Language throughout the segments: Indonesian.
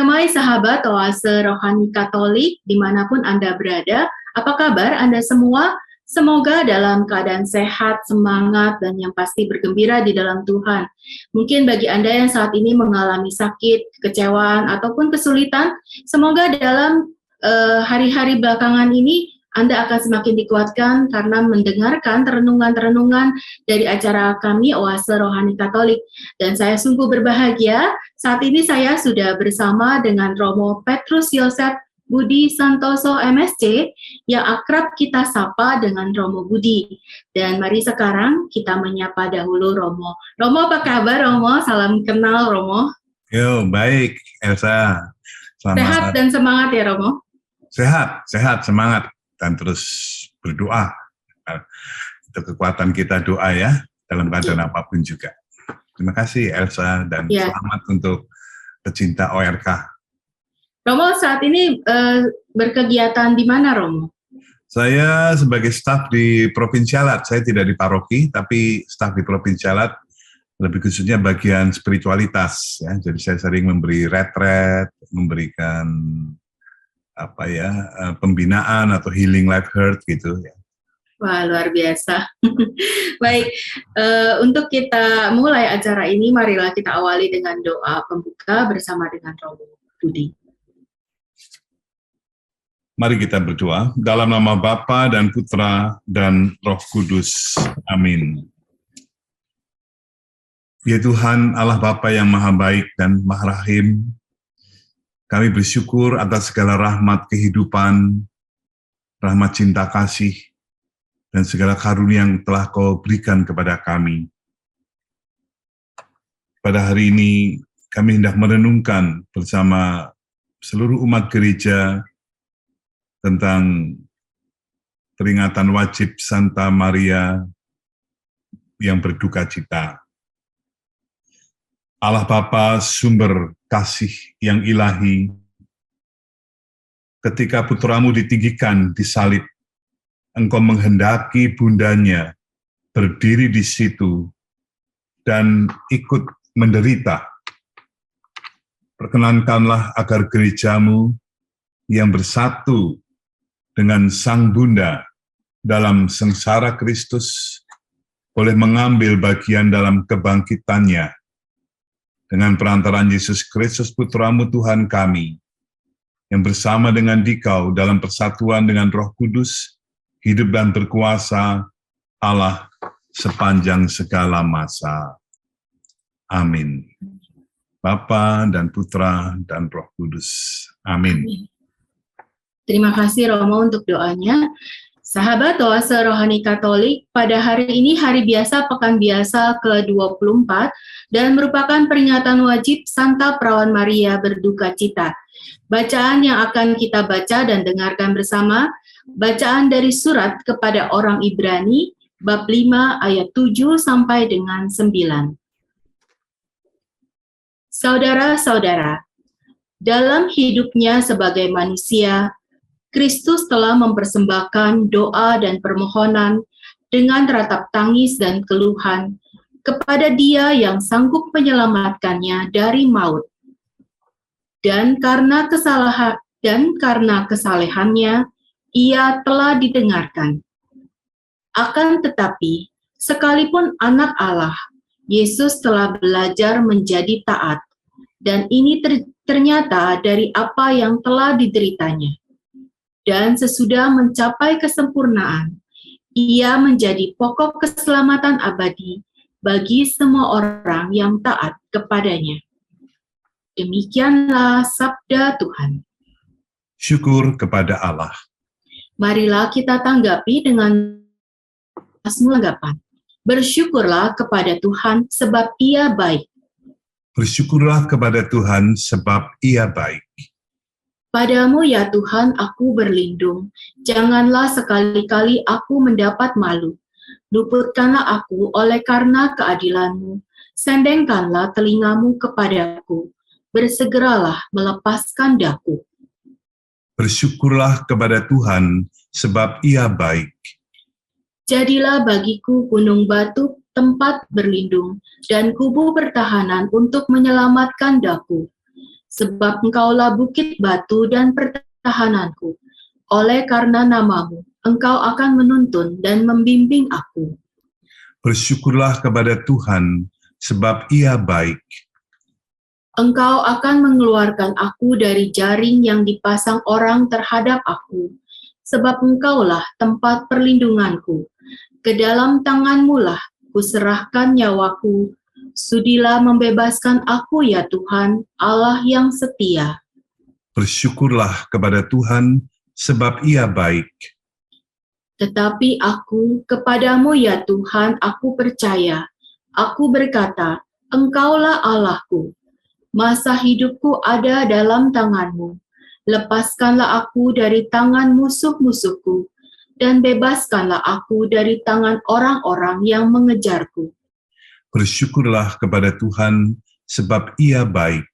Damai sahabat Oase Rohani Katolik dimanapun Anda berada, apa kabar Anda semua? Semoga dalam keadaan sehat, semangat, dan yang pasti bergembira di dalam Tuhan. Mungkin bagi Anda yang saat ini mengalami sakit, kekecewaan, ataupun kesulitan, semoga dalam hari-hari belakangan ini Anda akan semakin dikuatkan karena mendengarkan renungan-renungan dari acara kami Oase Rohani Katolik. Dan saya sungguh berbahagia, saat ini saya sudah bersama dengan Romo Petrus Yosef Budi Santoso MSC yang akrab kita sapa dengan Romo Budi. Dan mari sekarang kita menyapa dahulu Romo. Romo, apa kabar Romo? Salam kenal Romo. Yo, baik Elsa. Selamat. Sehat dan semangat ya Romo? Sehat, semangat. Dan terus berdoa. Itu kekuatan kita doa ya, dalam keadaan apapun juga. Terima kasih Elsa, dan selamat untuk pecinta ORK. Romo saat ini berkegiatan di mana Romo? Saya sebagai staf di Provinsialat, saya tidak di paroki, tapi staf di Provinsialat, lebih khususnya bagian spiritualitas. Ya. Jadi saya sering memberi retret, memberikan pembinaan atau healing life heart gitu ya. Wah, luar biasa. Baik, untuk kita mulai acara ini, marilah kita awali dengan doa pembuka bersama dengan Romo Budi. Mari kita berdoa dalam nama Bapa dan Putra dan Roh Kudus. Amin. Ya Tuhan, Allah Bapa yang Maha Baik dan Maha Rahim, kami bersyukur atas segala rahmat kehidupan, rahmat cinta kasih, dan segala karunia yang telah Kau berikan kepada kami. Pada hari ini, kami hendak merenungkan bersama seluruh umat gereja tentang peringatan wajib Santa Maria yang berduka cita. Allah Bapa, sumber kasih yang ilahi, ketika putramu ditinggikan di salib, Engkau menghendaki bundanya berdiri di situ dan ikut menderita. Perkenankanlah agar gerejamu yang bersatu dengan Sang Bunda dalam sengsara Kristus boleh mengambil bagian dalam kebangkitannya dengan perantaraan Yesus Kristus Putramu Tuhan kami, yang bersama dengan Dikau dalam persatuan dengan Roh Kudus, hidup dan berkuasa Allah sepanjang segala masa. Amin. Bapa dan Putra dan Roh Kudus. Amin. Terima kasih Romo untuk doanya. Sahabat Oase Rohani Katolik, pada hari ini hari biasa Pekan Biasa ke-24 dan merupakan peringatan wajib Santa Perawan Maria berduka cita. Bacaan yang akan kita baca dan dengarkan bersama, bacaan dari surat kepada orang Ibrani, bab 5 ayat 7 sampai dengan 9. Saudara-saudara, dalam hidupnya sebagai manusia, Kristus telah mempersembahkan doa dan permohonan dengan ratap tangis dan keluhan kepada Dia yang sanggup menyelamatkannya dari maut. Dan karena kesalehannya, Ia telah didengarkan. Akan tetapi, sekalipun anak Allah, Yesus telah belajar menjadi taat, dan ini ternyata dari apa yang telah dideritanya. Dan sesudah mencapai kesempurnaan, Ia menjadi pokok keselamatan abadi bagi semua orang yang taat kepadanya. Demikianlah sabda Tuhan. Syukur kepada Allah. Marilah kita tanggapi dengan anggapan. Bersyukurlah kepada Tuhan sebab Ia baik. Bersyukurlah kepada Tuhan sebab Ia baik. Padamu ya Tuhan aku berlindung, janganlah sekali-kali aku mendapat malu. Luputkanlah aku oleh karena keadilan-Mu, sendengkanlah telingamu kepadaku, bersegeralah melepaskan daku. Bersyukurlah kepada Tuhan sebab Ia baik. Jadilah bagiku gunung batu tempat berlindung, dan kubu pertahanan untuk menyelamatkan daku. sebab Engkaulah bukit batu dan pertahananku. Oleh karena namamu, Engkau akan menuntun dan membimbing aku. Bersyukurlah kepada Tuhan, sebab Ia baik. Engkau akan mengeluarkan aku dari jaring yang dipasang orang terhadap aku, sebab Engkaulah tempat perlindunganku. Ke dalam tangan-Mu lah kuserahkan nyawaku. Sudilah membebaskan aku ya Tuhan, Allah yang setia. Bersyukurlah kepada Tuhan, sebab Ia baik. Tetapi aku kepadamu ya Tuhan, aku percaya. Aku berkata, Engkaulah Allahku. Masa hidupku ada dalam tangan-Mu. Lepaskanlah aku dari tangan musuh-musuhku, dan bebaskanlah aku dari tangan orang-orang yang mengejarku. Bersyukurlah kepada Tuhan, sebab Ia baik.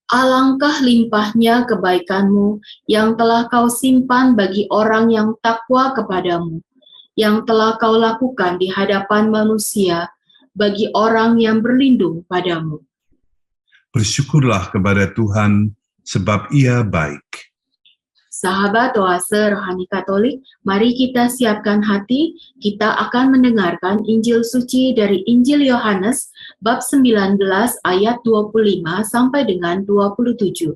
Alangkah limpahnya kebaikan-Mu yang telah Kau simpan bagi orang yang takwa kepadamu, yang telah Kau lakukan di hadapan manusia, bagi orang yang berlindung padamu. Bersyukurlah kepada Tuhan, sebab Ia baik. Sahabat Oase Rohani Katolik, mari kita siapkan hati, kita akan mendengarkan Injil Suci dari Injil Yohanes, bab 19 ayat 25 sampai dengan 27.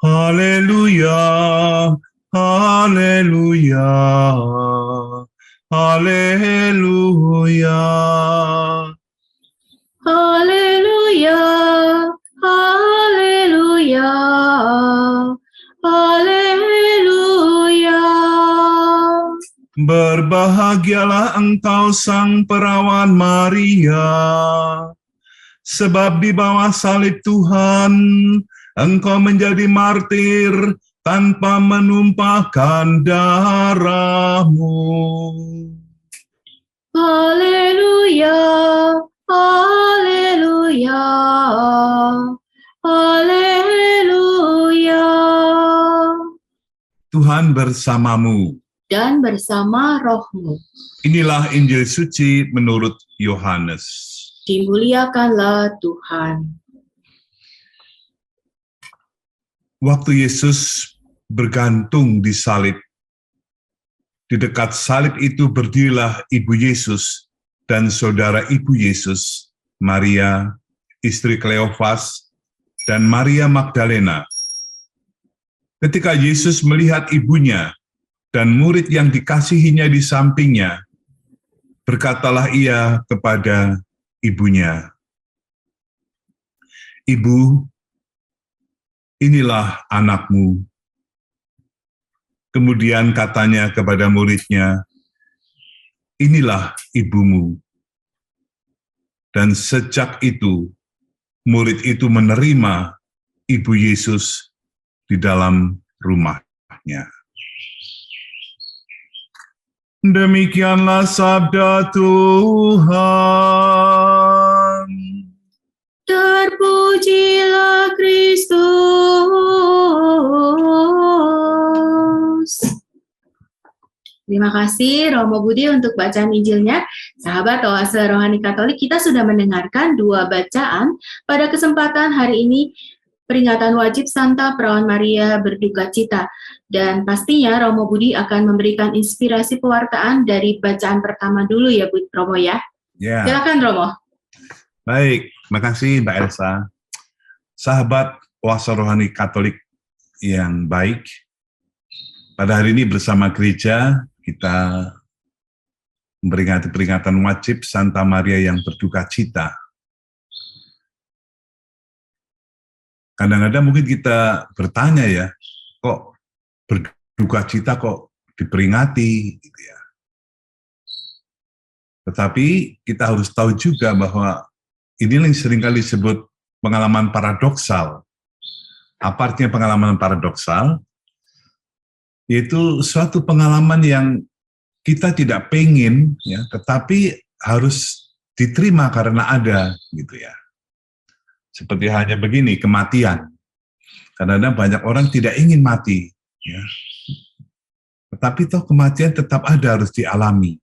Haleluya, haleluya, haleluya. Haleluya, haleluya, haleluya. Berbahagialah engkau sang perawan Maria, sebab di bawah salib Tuhan engkau menjadi martir tanpa menumpahkan darahmu. Haleluya, haleluya, haleluya. Tuhan bersamamu. Dan bersama rohmu. Inilah Injil Suci menurut Yohanes. Dimuliakanlah Tuhan. Waktu Yesus bergantung di salib, di dekat salib itu berdirilah ibu Yesus dan saudara ibu Yesus, Maria, istri Kleofas, dan Maria Magdalena. Ketika Yesus melihat ibunya dan murid yang dikasihinya di sampingnya, berkatalah ia kepada ibunya, "Ibu, inilah anakmu." Kemudian katanya kepada muridnya, "Inilah ibumu." Dan sejak itu, murid itu menerima ibu Yesus di dalam rumahnya. Demikianlah sabda Tuhan. Terpujilah Kristus. Terima kasih Romo Budi untuk bacaan Injilnya. Sahabat Oase Rohani Katolik, kita sudah mendengarkan 2 bacaan pada kesempatan hari ini, peringatan wajib Santa Perawan Maria Berduka Cita. Dan pastinya Romo Budi akan memberikan inspirasi pewartaan dari bacaan pertama dulu ya, Romo ya. Ya. Silakan Romo. Baik, makasih Mbak Elsa. Sahabat Oase Rohani Katolik yang baik, pada hari ini bersama gereja kita memperingati peringatan wajib Santa Maria yang Berduka Cita. Kadang-kadang mungkin kita bertanya ya, kok berduka cita kok diperingati gitu ya. Tetapi kita harus tahu juga bahwa ini yang seringkali disebut pengalaman paradoksal. Apa artinya pengalaman paradoksal? Yaitu suatu pengalaman yang kita tidak pengen, ya, tetapi harus diterima karena ada, gitu ya. Seperti hanya begini, kematian. Kadang-kadang banyak orang tidak ingin mati, ya. Tetapi toh kematian tetap ada, harus dialami.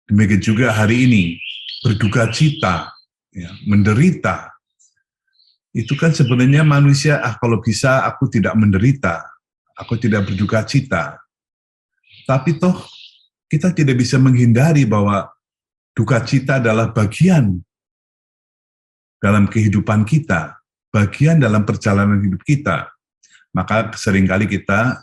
Demikian juga hari ini, berduka cita, ya, menderita, itu kan sebenarnya manusia, kalau bisa aku tidak menderita, aku tidak berduka cita. Tapi toh kita tidak bisa menghindari bahwa duka cita adalah bagian dalam kehidupan kita, bagian dalam perjalanan hidup kita. Maka seringkali kita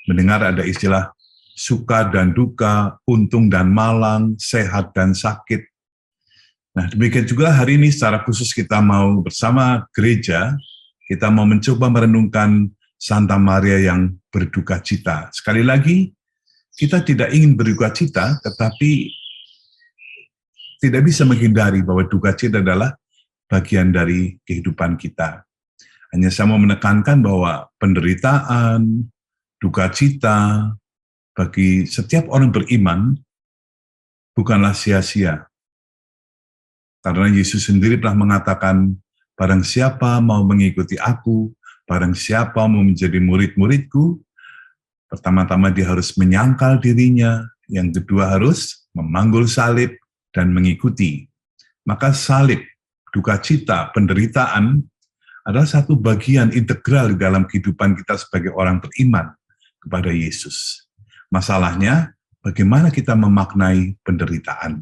mendengar ada istilah suka dan duka, untung dan malang, sehat dan sakit. Nah, demikian juga hari ini secara khusus kita mau bersama gereja, kita mau mencoba merenungkan Santa Maria yang berduka cita. Sekali lagi, kita tidak ingin berduka cita, tetapi tidak bisa menghindari bahwa duka cita adalah bagian dari kehidupan kita. Hanya saya mau menekankan bahwa penderitaan, duka cita, bagi setiap orang beriman, bukanlah sia-sia. Karena Yesus sendiri telah mengatakan, barang siapa mau mengikuti aku, barang siapa mau menjadi murid-muridku, pertama-tama dia harus menyangkal dirinya, yang kedua harus memanggul salib dan mengikuti. Maka salib, duka cita, penderitaan adalah satu bagian integral di dalam kehidupan kita sebagai orang beriman kepada Yesus. Masalahnya, bagaimana kita memaknai penderitaan?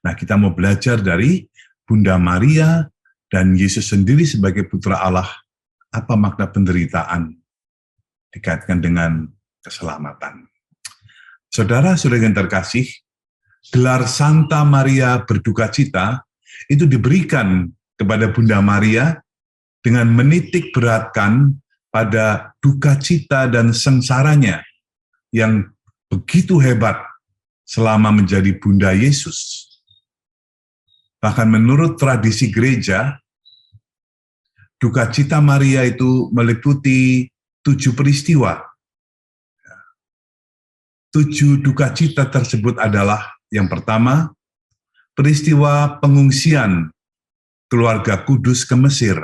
Nah, kita mau belajar dari Bunda Maria dan Yesus sendiri sebagai putra Allah, apa makna penderitaan dikaitkan dengan keselamatan. Saudara-saudara yang terkasih, gelar Santa Maria berduka cita itu diberikan kepada Bunda Maria dengan menitik beratkan pada duka cita dan sengsaranya yang begitu hebat selama menjadi Bunda Yesus. Bahkan menurut tradisi gereja, duka cita Maria itu meliputi 7 peristiwa. 7 duka cita tersebut adalah, yang pertama, peristiwa pengungsian keluarga Kudus ke Mesir.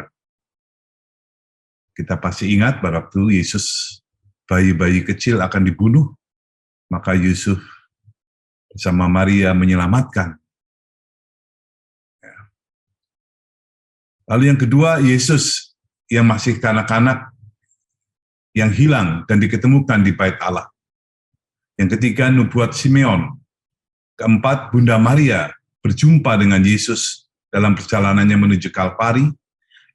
Kita pasti ingat pada waktu Yesus bayi-bayi kecil akan dibunuh, maka Yusuf bersama Maria menyelamatkan. Lalu yang kedua, Yesus yang masih kanak-kanak yang hilang dan diketemukan di bait Allah. Yang ketiga, nubuat Simeon. Keempat, Bunda Maria berjumpa dengan Yesus dalam perjalanannya menuju Kalvari.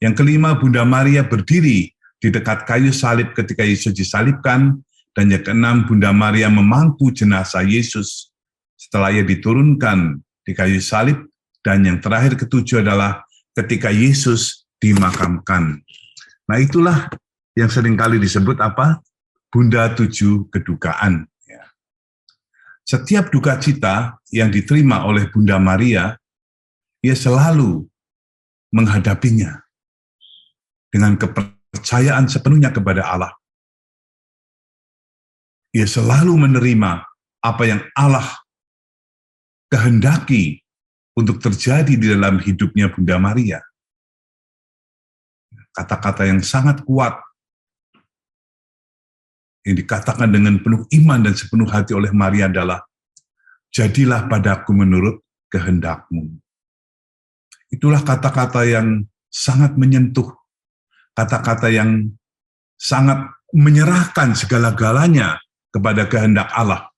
Yang kelima, Bunda Maria berdiri di dekat kayu salib ketika Yesus disalibkan. Dan yang keenam, Bunda Maria memangku jenazah Yesus setelah ia diturunkan di kayu salib. Dan yang terakhir, ketujuh adalah ketika Yesus dimakamkan. Nah, itulah yang seringkali disebut apa? Bunda 7 kedukaan. Setiap duka cita yang diterima oleh Bunda Maria, ia selalu menghadapinya dengan kepercayaan sepenuhnya kepada Allah. Ia selalu menerima apa yang Allah kehendaki untuk terjadi di dalam hidupnya Bunda Maria. Kata-kata yang sangat kuat yang dikatakan dengan penuh iman dan sepenuh hati oleh Maria adalah, jadilah padaku menurut kehendakmu. Itulah kata-kata yang sangat menyentuh, kata-kata yang sangat menyerahkan segala-galanya kepada kehendak Allah.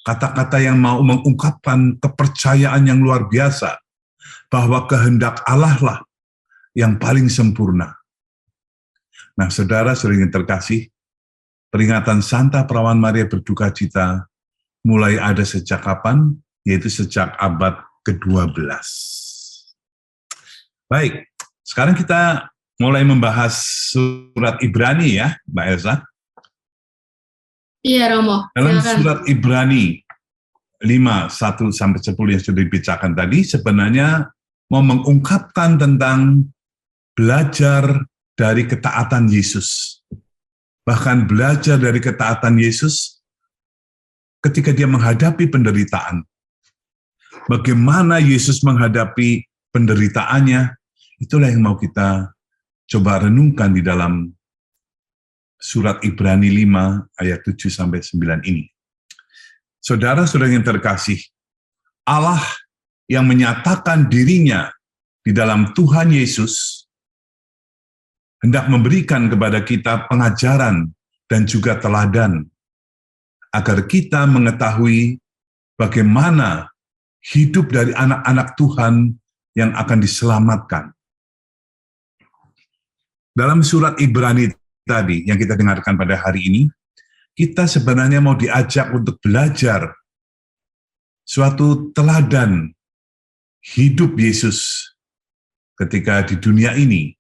Kata-kata yang mau mengungkapkan kepercayaan yang luar biasa, bahwa kehendak Allah lah yang paling sempurna. Nah, saudara-saudara yang terkasih, peringatan Santa Perawan Maria berduka cita mulai ada sejak kapan? Yaitu sejak abad ke-12. Baik, sekarang kita mulai membahas surat Ibrani ya, Mbak Elsa. Iya, Romo. Dalam Silakan. surat Ibrani 5:1-10 yang sudah dibacakan tadi, sebenarnya mau mengungkapkan tentang belajar dari ketaatan Yesus. Bahkan belajar dari ketaatan Yesus ketika dia menghadapi penderitaan. Bagaimana Yesus menghadapi penderitaannya, itulah yang mau kita coba renungkan di dalam surat Ibrani 5 ayat 7-9 ini. Saudara-saudara yang terkasih, Allah yang menyatakan dirinya di dalam Tuhan Yesus hendak memberikan kepada kita pengajaran dan juga teladan, agar kita mengetahui bagaimana hidup dari anak-anak Tuhan yang akan diselamatkan. Dalam surat Ibrani tadi yang kita dengarkan pada hari ini, kita sebenarnya mau diajak untuk belajar suatu teladan hidup Yesus ketika di dunia ini.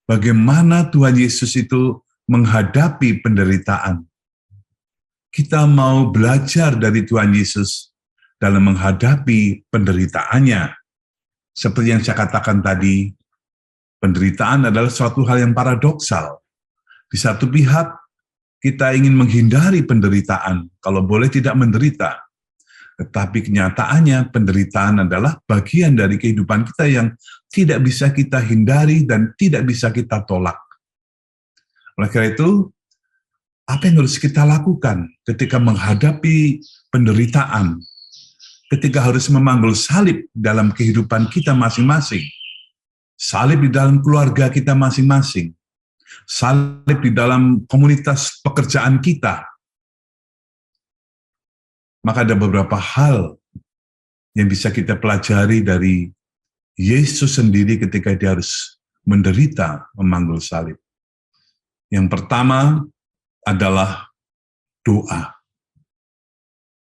Bagaimana Tuhan Yesus itu menghadapi penderitaan. Kita mau belajar dari Tuhan Yesus dalam menghadapi penderitaannya. Seperti yang saya katakan tadi, penderitaan adalah suatu hal yang paradoksal. Di satu pihak, kita ingin menghindari penderitaan, kalau boleh tidak menderita. Tetapi kenyataannya penderitaan adalah bagian dari kehidupan kita yang tidak bisa kita hindari dan tidak bisa kita tolak. Oleh karena itu, apa yang harus kita lakukan ketika menghadapi penderitaan, ketika harus memanggul salib dalam kehidupan kita masing-masing, salib di dalam keluarga kita masing-masing, salib di dalam komunitas pekerjaan kita, maka ada beberapa hal yang bisa kita pelajari dari Yesus sendiri ketika dia harus menderita memanggul salib. Yang pertama adalah doa.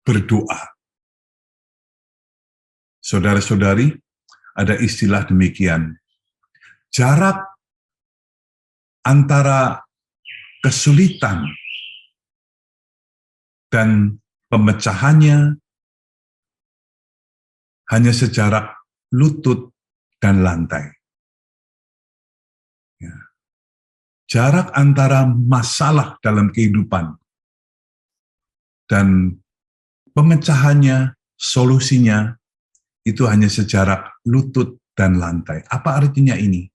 Berdoa. Saudara-saudari, ada istilah demikian. Jarak antara kesulitan dan pemecahannya hanya sejarak lutut dan lantai. Ya. Jarak antara masalah dalam kehidupan dan pemecahannya, solusinya, itu hanya sejarak lutut dan lantai. Apa artinya ini?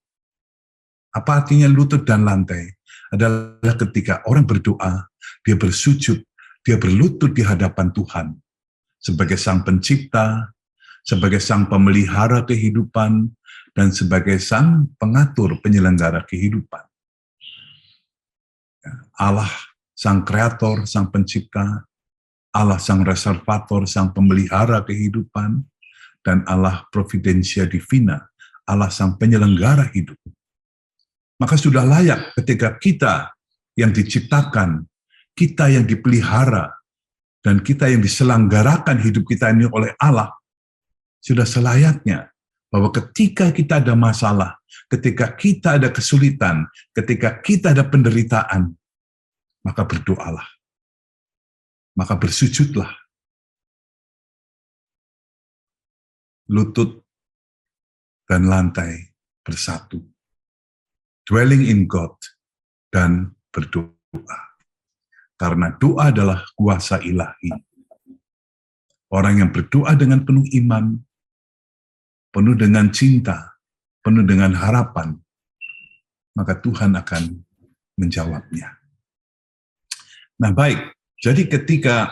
Apa artinya lutut dan lantai? Adalah ketika orang berdoa, dia bersujud, dia berlutut di hadapan Tuhan sebagai Sang Pencipta, sebagai Sang Pemelihara kehidupan, dan sebagai Sang Pengatur penyelenggara kehidupan. Allah Sang Kreator, Sang Pencipta, Allah Sang Reservator, Sang Pemelihara kehidupan, dan Allah Providentia Divina, Allah Sang Penyelenggara hidup. Maka sudah layak ketika kita yang diciptakan, kita yang dipelihara, dan kita yang diselenggarakan hidup kita ini oleh Allah, sudah selayaknya bahwa ketika kita ada masalah, ketika kita ada kesulitan, ketika kita ada penderitaan, maka berdoalah, maka bersujudlah. Lutut dan lantai bersatu. Dwelling in God dan berdoa. Karena doa adalah kuasa ilahi. Orang yang berdoa dengan penuh iman, penuh dengan cinta, penuh dengan harapan, maka Tuhan akan menjawabnya. Nah baik, jadi ketika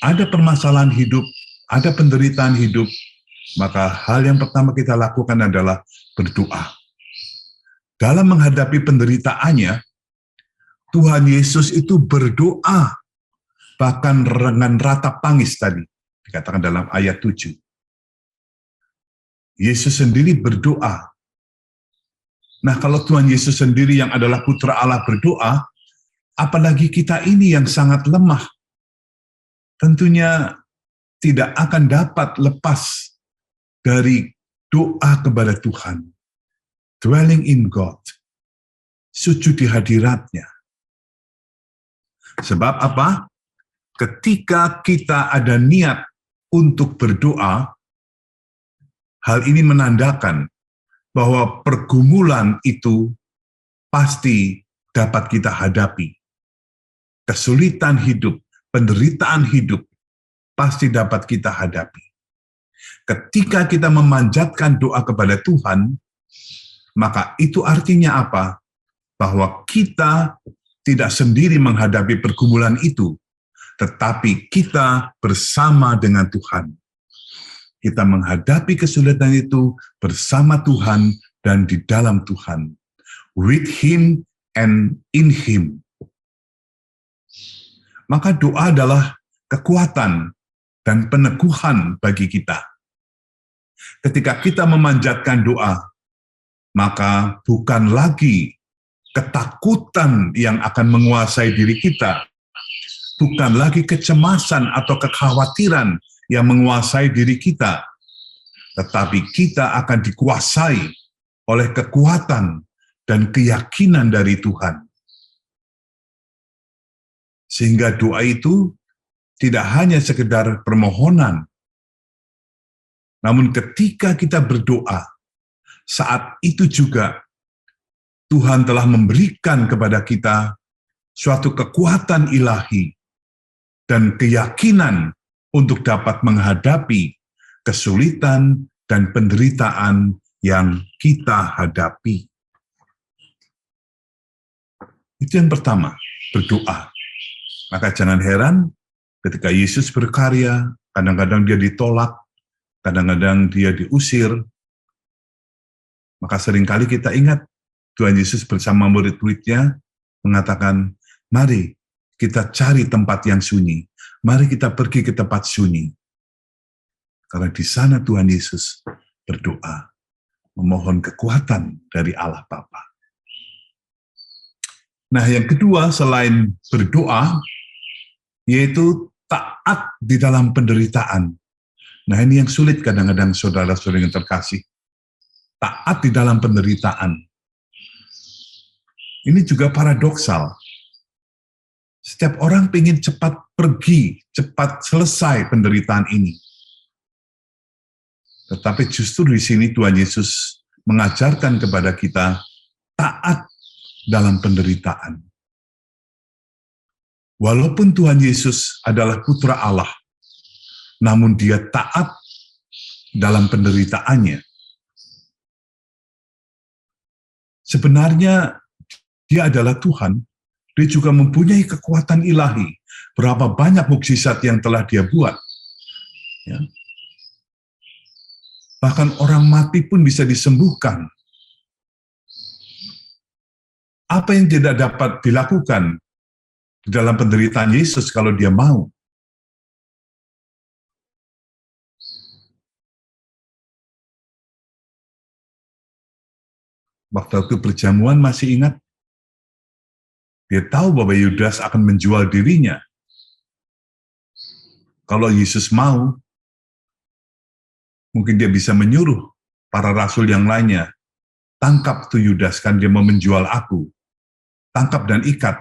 ada permasalahan hidup, ada penderitaan hidup, maka hal yang pertama kita lakukan adalah berdoa. Dalam menghadapi penderitaannya, Tuhan Yesus itu berdoa, bahkan dengan ratap tangis tadi, dikatakan dalam ayat 7. Yesus sendiri berdoa. Nah, kalau Tuhan Yesus sendiri yang adalah Putra Allah berdoa, apalagi kita ini yang sangat lemah, tentunya tidak akan dapat lepas dari doa kepada Tuhan. Dwelling in God, sujud di hadiratnya. Sebab apa? Ketika kita ada niat untuk berdoa, hal ini menandakan bahwa pergumulan itu pasti dapat kita hadapi. Kesulitan hidup, penderitaan hidup, pasti dapat kita hadapi. Ketika kita memanjatkan doa kepada Tuhan, maka itu artinya apa? Bahwa kita tidak sendiri menghadapi pergumulan itu, tetapi kita bersama dengan Tuhan. Kita menghadapi kesulitan itu bersama Tuhan dan di dalam Tuhan. with Him and in Him. Maka doa adalah kekuatan dan peneguhan bagi kita. Ketika kita memanjatkan doa, maka bukan lagi ketakutan yang akan menguasai diri kita, bukan lagi kecemasan atau kekhawatiran yang menguasai diri kita, tetapi kita akan dikuasai oleh kekuatan dan keyakinan dari Tuhan. Sehingga doa itu tidak hanya sekedar permohonan, namun ketika kita berdoa, saat itu juga Tuhan telah memberikan kepada kita suatu kekuatan ilahi dan keyakinan untuk dapat menghadapi kesulitan dan penderitaan yang kita hadapi. Itu yang pertama, berdoa. Maka jangan heran ketika Yesus berkarya, kadang-kadang dia ditolak, kadang-kadang dia diusir, maka seringkali kita ingat Tuhan Yesus bersama murid-muridnya mengatakan, mari kita cari tempat yang sunyi, mari kita pergi ke tempat sunyi. Karena di sana Tuhan Yesus berdoa, memohon kekuatan dari Allah Bapa. Nah, yang kedua selain berdoa, yaitu taat di dalam penderitaan. Nah, ini yang sulit kadang-kadang saudara-saudara yang terkasih. Taat di dalam penderitaan. Ini juga paradoksal. Setiap orang ingin cepat pergi, cepat selesai penderitaan ini. Tetapi justru di sini Tuhan Yesus mengajarkan kepada kita taat dalam penderitaan. Walaupun Tuhan Yesus adalah Putra Allah, namun dia taat dalam penderitaannya. Sebenarnya dia adalah Tuhan, dia juga mempunyai kekuatan ilahi. Berapa banyak mukjizat yang telah dia buat. Ya. Bahkan orang mati pun bisa disembuhkan. Apa yang tidak dapat dilakukan dalam penderitaan Yesus kalau dia mau? Waktu perjamuan masih ingat? Dia tahu bahwa Yudas akan menjual dirinya. Kalau Yesus mau, mungkin dia bisa menyuruh para rasul yang lainnya, tangkap tuh Yudas, kan dia mau menjual aku. Tangkap dan ikat.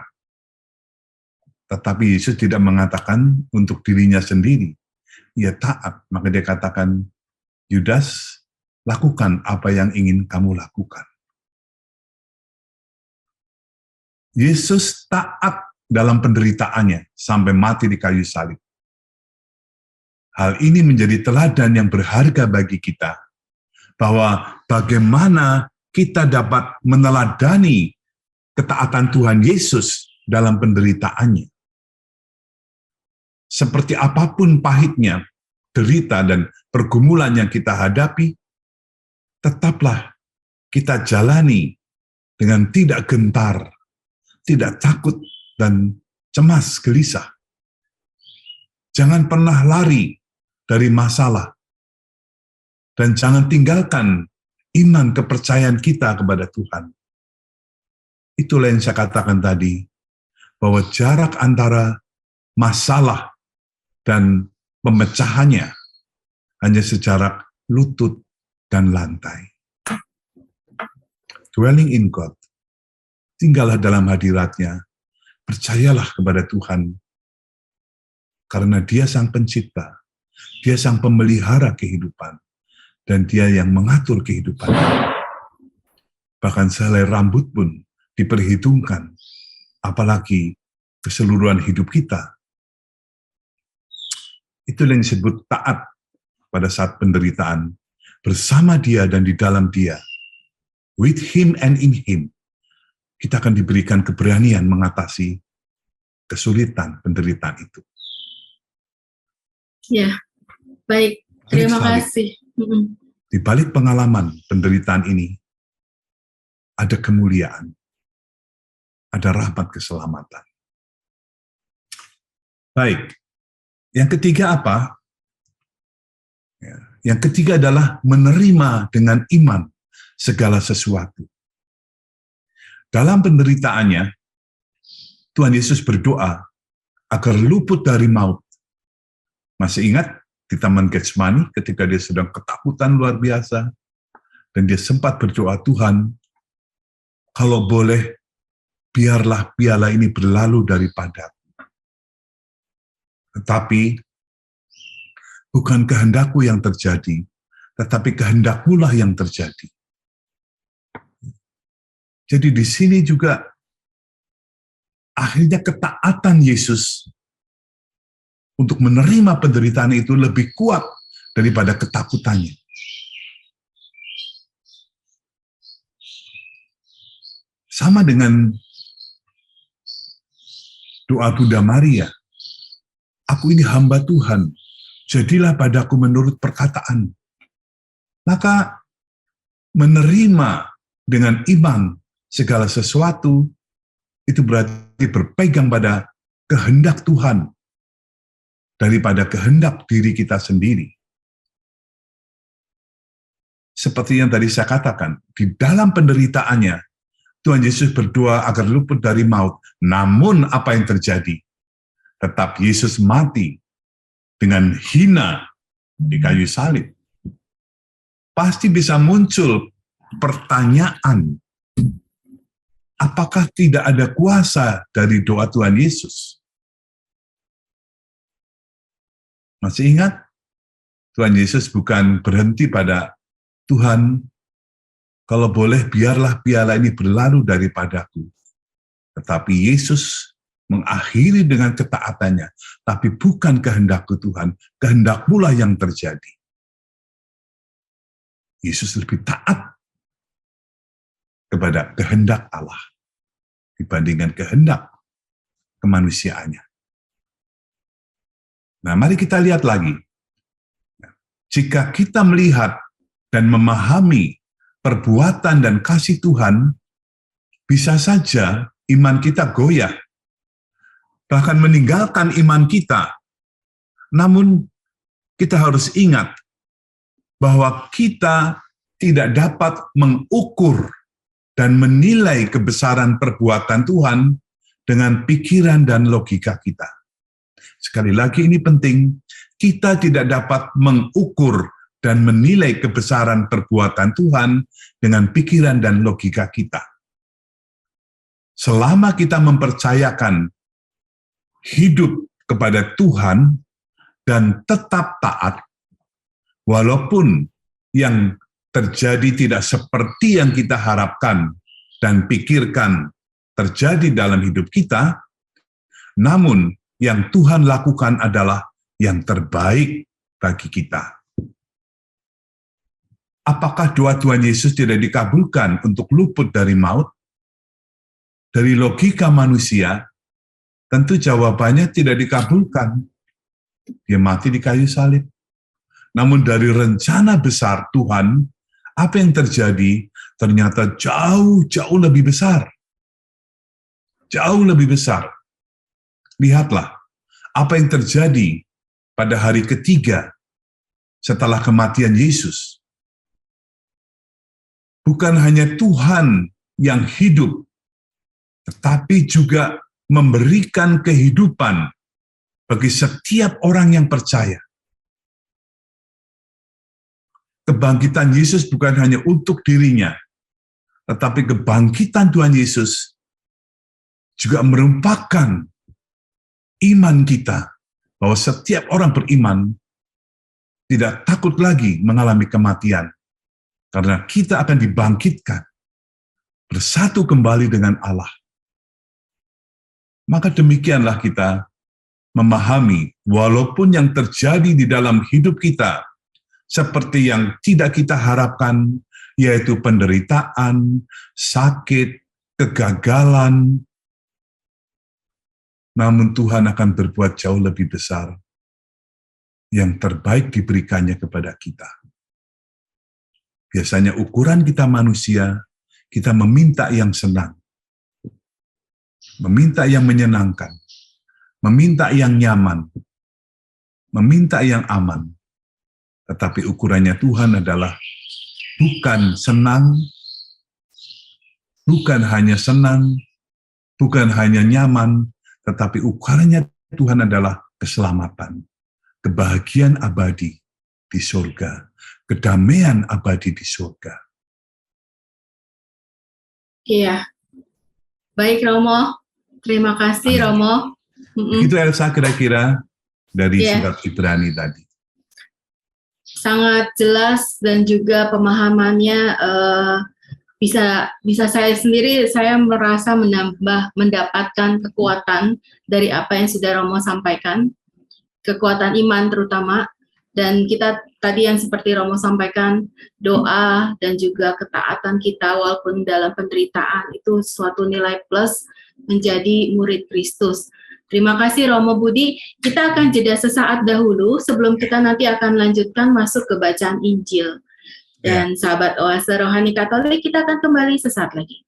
Tetapi Yesus tidak mengatakan untuk dirinya sendiri. Ia taat, maka dia katakan, Yudas, lakukan apa yang ingin kamu lakukan. Yesus taat dalam penderitaannya sampai mati di kayu salib. Hal ini menjadi teladan yang berharga bagi kita, bahwa bagaimana kita dapat meneladani ketaatan Tuhan Yesus dalam penderitaannya. Seperti apapun pahitnya, derita dan pergumulan yang kita hadapi, tetaplah kita jalani dengan tidak gentar, tidak takut dan cemas gelisah. Jangan pernah lari dari masalah. Dan jangan tinggalkan iman kepercayaan kita kepada Tuhan. Itulah yang saya katakan tadi, bahwa jarak antara masalah dan pemecahannya hanya sejarak lutut dan lantai. Dwelling in God. Tinggallah dalam hadiratnya, percayalah kepada Tuhan, karena dia sang pencipta, dia sang pemelihara kehidupan, dan dia yang mengatur kehidupan. Bahkan sehelai rambut pun diperhitungkan, apalagi keseluruhan hidup kita. Itulah yang disebut taat pada saat penderitaan, bersama dia dan di dalam dia, with him and in him. Kita akan diberikan keberanian mengatasi kesulitan, penderitaan itu. Ya, baik. Terima kasih. Di balik pengalaman penderitaan ini, ada kemuliaan, ada rahmat keselamatan. Baik, yang ketiga apa? Yang ketiga adalah menerima dengan iman segala sesuatu. Dalam penderitaannya, Tuhan Yesus berdoa agar luput dari maut. Masih ingat di Taman Getsemani ketika dia sedang ketakutan luar biasa, dan dia sempat berdoa, Tuhan, kalau boleh, biarlah piala ini berlalu daripadaku. Tetapi, bukan kehendakku yang terjadi, tetapi kehendakmu-lah yang terjadi. Jadi di sini juga, akhirnya ketaatan Yesus untuk menerima penderitaan itu lebih kuat daripada ketakutannya. Sama dengan doa Bunda Maria, aku ini hamba Tuhan, jadilah padaku menurut perkataan. Maka menerima dengan iman segala sesuatu, itu berarti berpegang pada kehendak Tuhan, daripada kehendak diri kita sendiri. Seperti yang tadi saya katakan, di dalam penderitaannya, Tuhan Yesus berdoa agar luput dari maut. Namun apa yang terjadi? Tetap Yesus mati dengan hina di kayu salib. Pasti bisa muncul pertanyaan, apakah tidak ada kuasa dari doa Tuhan Yesus? Masih ingat? Tuhan Yesus bukan berhenti pada, Tuhan, kalau boleh biarlah piala ini berlalu daripadaku. Tetapi Yesus mengakhiri dengan ketaatannya, tapi bukan kehendakku Tuhan, kehendak-Mu-lah yang terjadi. Yesus lebih taat kepada kehendak Allah dibandingkan kehendak kemanusiaannya. Nah, mari kita lihat lagi. Jika kita melihat dan memahami perbuatan dan kasih Tuhan, bisa saja iman kita goyah, bahkan meninggalkan iman kita. Namun, kita harus ingat bahwa kita tidak dapat mengukur dan menilai kebesaran perbuatan Tuhan dengan pikiran dan logika kita. Sekali lagi ini penting, kita tidak dapat mengukur dan menilai kebesaran perbuatan Tuhan dengan pikiran dan logika kita. Selama kita mempercayakan hidup kepada Tuhan dan tetap taat, walaupun yang terjadi tidak seperti yang kita harapkan dan pikirkan terjadi dalam hidup kita, namun yang Tuhan lakukan adalah yang terbaik bagi kita. Apakah doa Tuhan Yesus tidak dikabulkan untuk luput dari maut? Dari logika manusia, tentu jawabannya tidak dikabulkan. Dia mati di kayu salib. Namun dari rencana besar Tuhan, apa yang terjadi ternyata jauh lebih besar. Jauh lebih besar. Lihatlah, apa yang terjadi pada hari ketiga setelah kematian Yesus. Bukan hanya Tuhan yang hidup, tetapi juga memberikan kehidupan bagi setiap orang yang percaya. Kebangkitan Yesus bukan hanya untuk dirinya, tetapi kebangkitan Tuhan Yesus juga merupakan iman kita, bahwa setiap orang beriman tidak takut lagi mengalami kematian, karena kita akan dibangkitkan, bersatu kembali dengan Allah. Maka demikianlah kita memahami, walaupun yang terjadi di dalam hidup kita seperti yang tidak kita harapkan, yaitu penderitaan, sakit, kegagalan, namun Tuhan akan berbuat jauh lebih besar. Yang terbaik diberikannya kepada kita. Biasanya ukuran kita manusia, kita meminta yang senang, meminta yang menyenangkan, meminta yang nyaman, meminta yang aman. Tetapi ukurannya Tuhan adalah bukan senang, bukan hanya senang, bukan hanya nyaman, tetapi ukurannya Tuhan adalah keselamatan, kebahagiaan abadi di surga, kedamaian abadi di surga. Iya, baik Romo, terima kasih Romo. Itu Elsa kira-kira dari surat Ibrani tadi. Sangat jelas dan juga pemahamannya bisa saya merasa mendapatkan kekuatan dari apa yang sudah Romo sampaikan, kekuatan iman terutama, dan kita tadi yang seperti Romo sampaikan, doa dan juga ketaatan kita walaupun dalam penderitaan itu suatu nilai plus menjadi murid Kristus. Terima kasih Romo Budi. Kita akan jeda sesaat dahulu sebelum kita nanti akan lanjutkan masuk ke bacaan Injil. Dan sahabat Oase Rohani Katolik, kita akan kembali sesaat lagi.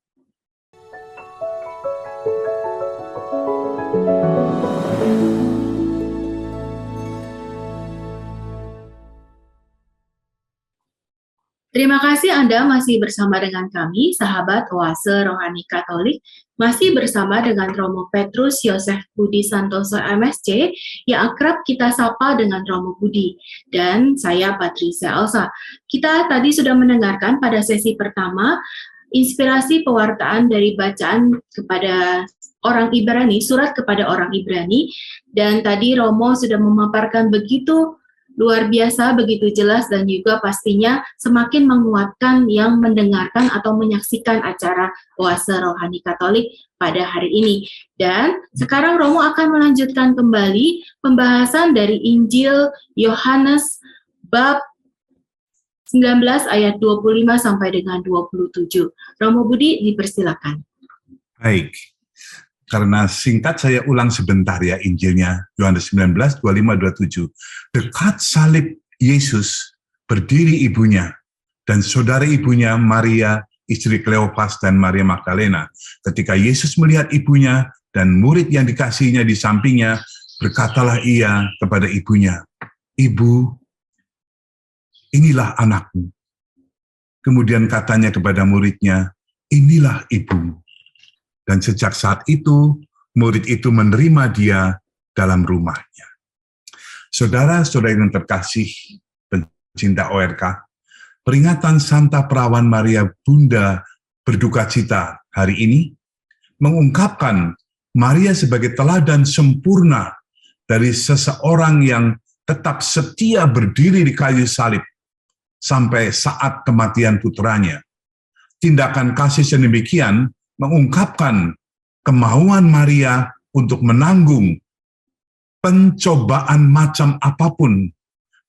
Terima kasih Anda masih bersama dengan kami, sahabat Oase Rohani Katolik, masih bersama dengan Romo Petrus Yosef Budi Santoso MSc, yang akrab kita sapa dengan Romo Budi, dan saya Patricia Elsa. Kita tadi sudah mendengarkan pada sesi pertama, inspirasi pewartaan dari bacaan kepada orang Ibrani, surat kepada orang Ibrani, dan tadi Romo sudah memaparkan begitu luar biasa, begitu jelas, dan juga pastinya semakin menguatkan yang mendengarkan atau menyaksikan acara Oase Rohani Katolik pada hari ini. Dan sekarang Romo akan melanjutkan kembali pembahasan dari Injil Yohanes bab 19 ayat 25 sampai dengan 27. Romo Budi, dipersilakan. Baik. Karena singkat saya ulang sebentar ya Injilnya, Yohanes 19, 25-27. Dekat salib Yesus berdiri ibunya dan saudara ibunya Maria, istri Kleopas dan Maria Magdalena. Ketika Yesus melihat ibunya dan murid yang dikasihinya di sampingnya, berkatalah ia kepada ibunya, "Ibu, inilah anakmu." Kemudian katanya kepada muridnya, "Inilah ibumu." Dan sejak saat itu, murid itu menerima dia dalam rumahnya. Saudara-saudara yang terkasih, pencinta ORK, peringatan Santa Perawan Maria Bunda Berduka Cita hari ini mengungkapkan Maria sebagai teladan sempurna dari seseorang yang tetap setia berdiri di kayu salib sampai saat kematian putranya. Tindakan kasih sedemikian mengungkapkan kemauan Maria untuk menanggung pencobaan macam apapun,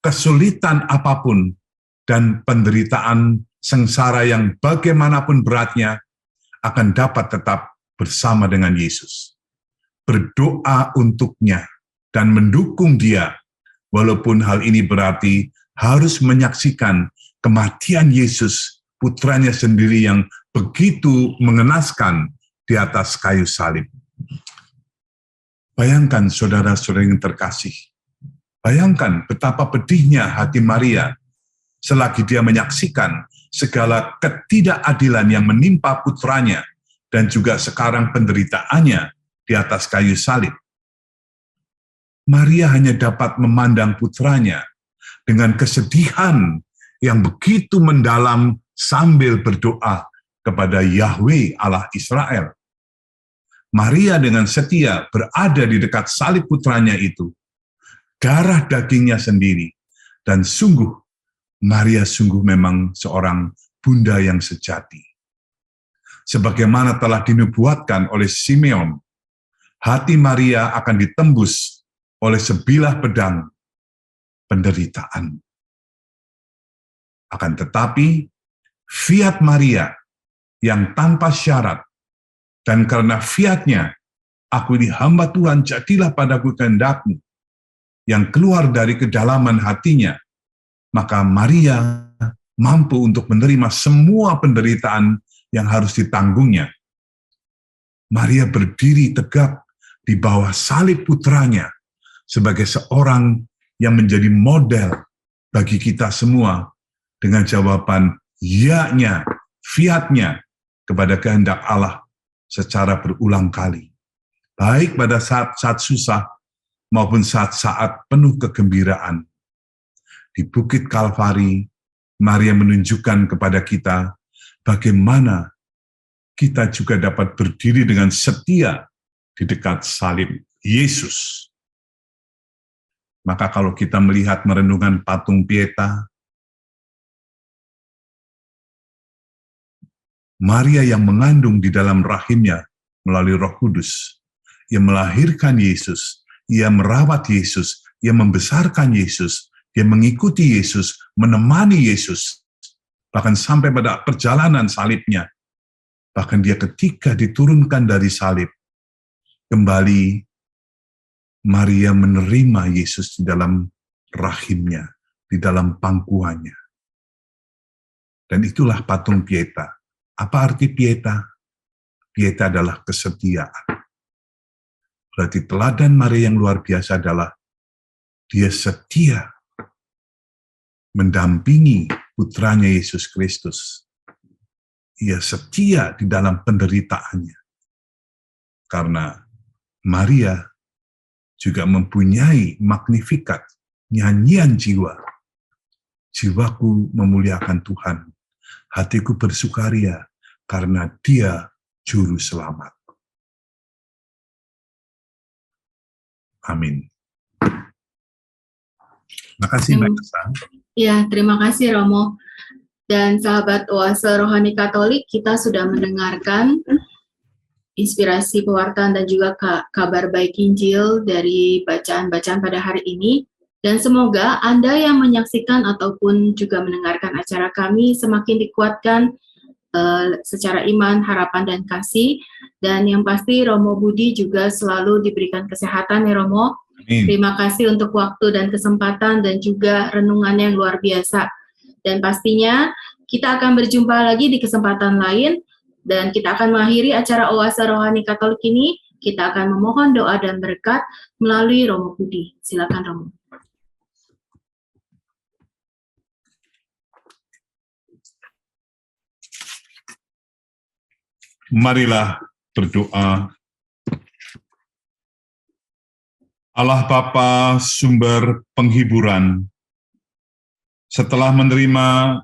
kesulitan apapun, dan penderitaan sengsara yang bagaimanapun beratnya akan dapat tetap bersama dengan Yesus. Berdoa untuknya dan mendukung dia, walaupun hal ini berarti harus menyaksikan kematian Yesus, putranya sendiri yang begitu mengenaskan di atas kayu salib. Bayangkan saudara-saudara yang terkasih, bayangkan betapa pedihnya hati Maria selagi dia menyaksikan segala ketidakadilan yang menimpa putranya dan juga sekarang penderitaannya di atas kayu salib. Maria hanya dapat memandang putranya dengan kesedihan yang begitu mendalam sambil berdoa kepada Yahweh Allah Israel. Maria dengan setia berada di dekat salib putranya itu, darah dagingnya sendiri, dan sungguh, Maria sungguh memang seorang bunda yang sejati. Sebagaimana telah dinubuatkan oleh Simeon, hati Maria akan ditembus oleh sebilah pedang penderitaan. Akan tetapi, fiat Maria yang tanpa syarat, dan karena fiatnya, aku ini hamba Tuhan, jadilah padaku kehendakmu, yang keluar dari kedalaman hatinya, maka Maria mampu untuk menerima semua penderitaan yang harus ditanggungnya. Maria berdiri tegak di bawah salib putranya sebagai seorang yang menjadi model bagi kita semua dengan jawaban ya-nya, fiat-nya kepada kehendak Allah secara berulang kali. Baik pada saat-saat susah maupun saat-saat penuh kegembiraan. Di Bukit Kalvari, Maria menunjukkan kepada kita bagaimana kita juga dapat berdiri dengan setia di dekat salib Yesus. Maka kalau kita melihat merenungkan patung Pieta, Maria yang mengandung di dalam rahimnya melalui Roh Kudus, ia melahirkan Yesus, ia merawat Yesus, ia membesarkan Yesus, dia mengikuti Yesus, menemani Yesus, bahkan sampai pada perjalanan salibnya. Bahkan dia ketika diturunkan dari salib, kembali Maria menerima Yesus di dalam rahimnya, di dalam pangkuannya. Dan itulah patung Pieta. Apa arti Pieta? Pieta adalah kesetiaan. Berarti teladan Maria yang luar biasa adalah dia setia mendampingi putranya Yesus Kristus. Ia setia di dalam penderitaannya. Karena Maria juga mempunyai magnifikat, nyanyian jiwa. Jiwaku memuliakan Tuhan. Hatiku bersukaria karena Dia Juru Selamat. Amin. Makasih Mbak Esa. Ya, terima kasih Romo. Dan sahabat Oase Rohani Katolik, kita sudah mendengarkan inspirasi pewartaan dan juga kabar baik Injil dari bacaan-bacaan pada hari ini. Dan semoga Anda yang menyaksikan ataupun juga mendengarkan acara kami semakin dikuatkan secara iman, harapan, dan kasih. Dan yang pasti Romo Budi juga selalu diberikan kesehatan ya Romo. Amin. Terima kasih untuk waktu dan kesempatan dan juga renungan yang luar biasa. Dan pastinya kita akan berjumpa lagi di kesempatan lain dan kita akan mengakhiri acara Oase Rohani Katolik ini. Kita akan memohon doa dan berkat melalui Romo Budi. Silakan Romo. Marilah berdoa. Allah Bapa, sumber penghiburan, setelah menerima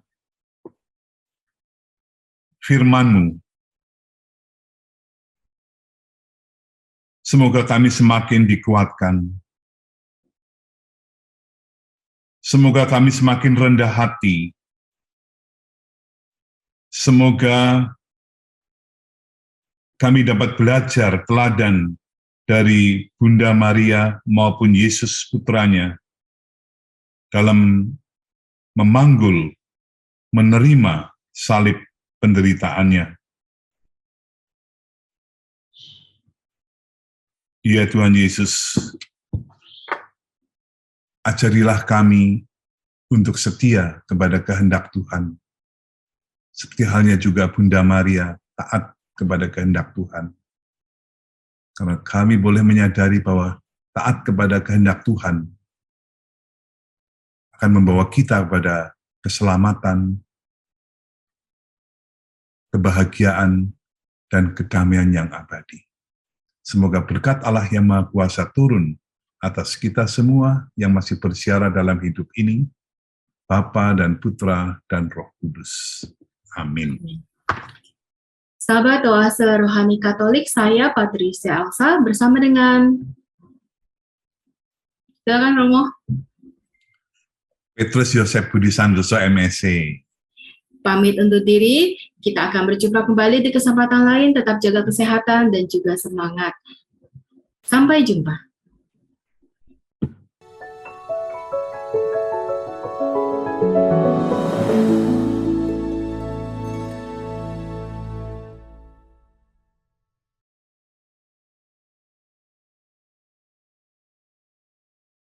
firman-Mu, semoga kami semakin dikuatkan. Semoga kami semakin rendah hati. Semoga kami dapat belajar teladan dari Bunda Maria maupun Yesus putranya dalam memanggul, menerima salib penderitaannya. Ya Tuhan Yesus, ajarilah kami untuk setia kepada kehendak Tuhan. Seperti halnya juga Bunda Maria taat kepada kehendak Tuhan. Karena kami boleh menyadari bahwa taat kepada kehendak Tuhan akan membawa kita kepada keselamatan, kebahagiaan, dan kedamaian yang abadi. Semoga berkat Allah yang Maha Kuasa turun atas kita semua yang masih bersiara dalam hidup ini, Bapa dan Putra dan Roh Kudus. Amin. Sahabat Oase Rohani Katolik, saya Patricia Alsa bersama dengan silakan Romo. Petrus Yosef Budi Santoso MSc. Pamit undur diri, kita akan berjumpa kembali di kesempatan lain, tetap jaga kesehatan dan juga semangat. Sampai jumpa.